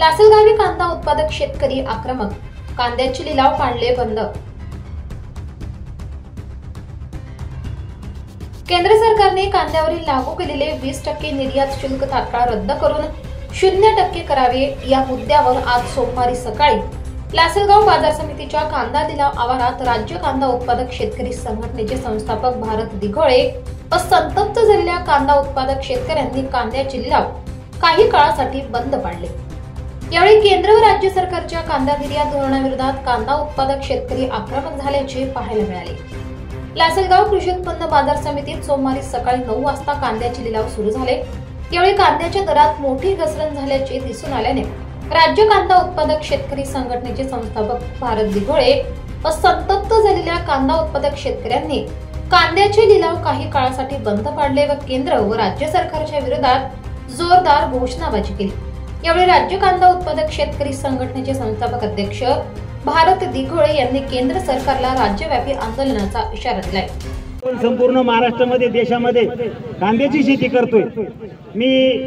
लासलगावी कांदा उत्पादक शेतकरी आक्रमक, कांद्याचे लिलाव पाडले बंद। केंद्र सरकारने कांद्यावरील लागू केलेले 20% निर्यात शुल्क तात्काळ रद्द करून 0% करावे या मुद्द्यावर आज सोमवारी सकाळी लासलगाव बाजार समितीच्या कांदा लिलाव आवारात राज्य कांदा उत्पादक शेतकरी संघटनेचे संस्थापक भारत दिघोळे व संतप्त झालेल्या कांदा उत्पादक शेतकऱ्यांनी कांद्याचे लिलाव काही काळासाठी बंद पाडले। यावेळी केंद्र व राज्य सरकारच्या कांदा निर्यात धोरणाविरोधात कांदा उत्पादक शेतकरी आक्रमक झाल्याचे पाहायला मिळाले। लासलगाव कृषी उत्पन्न बाजार समितीत सोमवारी सकाळी 9 वाजता कांद्याचे लिलाव सुरू झाले। यावेळी कांद्याच्या दरात मोठी घसरण झाल्याचे दिसून आल्याने राज्य कांदा उत्पादक शेतकरी संघटनेचे संस्थापक भारत दिघोळे व संतप्त झालेल्या कांदा उत्पादक शेतकऱ्यांनी कांद्याचे लिलाव काही काळासाठी बंद पाडले व केंद्र व राज्य सरकारच्या विरोधात जोरदार घोषणाबाजी केली। यावेळी राज्य कांदा उत्पादक शेतकरी संघटनेचे संस्थापक अध्यक्ष भारत दिघोळे यांनी केंद्र सरकारला राज्यव्यापी आंदोलनाचा इशारा दिलाय। संपूर्ण महाराष्ट्रामध्ये देशामध्ये कांद्याची शेती करतोय। मी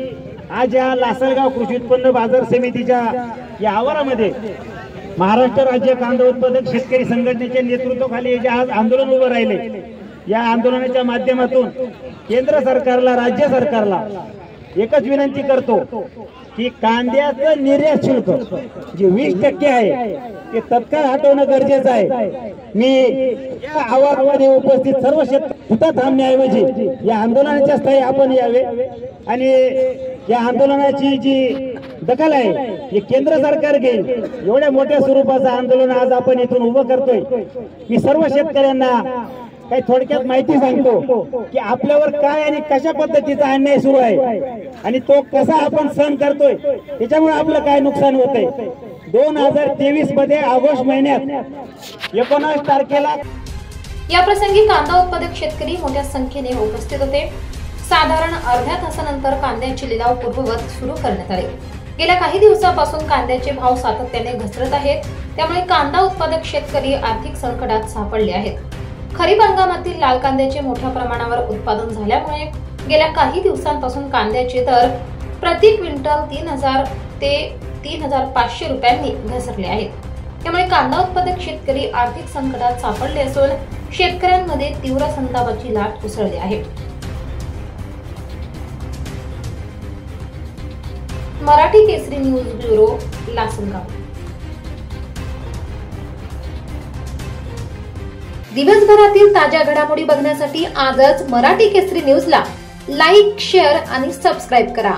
आज या लासलगाव कृषी उत्पन्न बाजार समितीच्या या आवारामध्ये महाराष्ट्र राज्य कांदा उत्पादक शेतकरी संघटनेच्या नेतृत्वाखाली जे आज आंदोलन उभं राहिले, या आंदोलनाच्या माध्यमातून केंद्र सरकारला, राज्य सरकारला एकच विनंती करतो की कांद्याचं निर्यात शुल्क जे 20% आहे ते तत्काळ हटवणं गरजेचं आहे। मी या आवारामध्ये उपस्थित सर्व शेतकरी थांबण्याऐवजी या आंदोलनाच्या स्थायी आपण यावे आणि या आंदोलनाची जी दखल आहे हे केंद्र सरकार घेईल। एवढ्या मोठ्या स्वरूपाचं आंदोलन आज आपण इथून उभं करतोय। मी सर्व शेतकऱ्यांना काही थोडक्यात माहिती सांगतो की आपल्यावर काय आणि कशा पद्धतीचा अन्याय सुरू आहे आणि तो कसा आपण सहन करतोय, त्याच्यामुळे आपलं काय नुकसान होतंय। 2023 मध्ये ऑगस्ट महिन्यात 19 तारखेला या प्रसंगी कांदा उत्पादक शेतकरी मोठ्या संख्येने उपस्थित होते। साधारण अर्ध्या तासानंतर कांद्याचे लिलाव पूर्ववत सुरू करण्यात आले। गेल्या काही दिवसांपासून कांद्याचे भाव सातत्याने घसरत आहेत, त्यामुळे कांदा उत्पादक शेतकरी आर्थिक संकटात सापडले आहेत। खरीप हंगामातील लाल कांद्याचे मोठ्या प्रमाणावर उत्पादन झाल्यामुळे गेल्या काही दिवसांपासून कांद्याचे दर प्रति क्विंटल 3000 ते 3500 रुपयांनी घसरले आहेत। त्यामुळे कांदा उत्पादक शेतकरी आर्थिक संकटात सापडले असून शेतकऱ्यांमध्ये तीव्र संतापाची लाट उसळली आहे। मराठी केसरी न्यूज ब्युरो, लासलगाव। दिवसभरातील ताज्या घडामोडी बघण्यासाठी आजच मराठी केसरी न्यूजला लाईक, शेअर आणि सबस्क्राईब करा।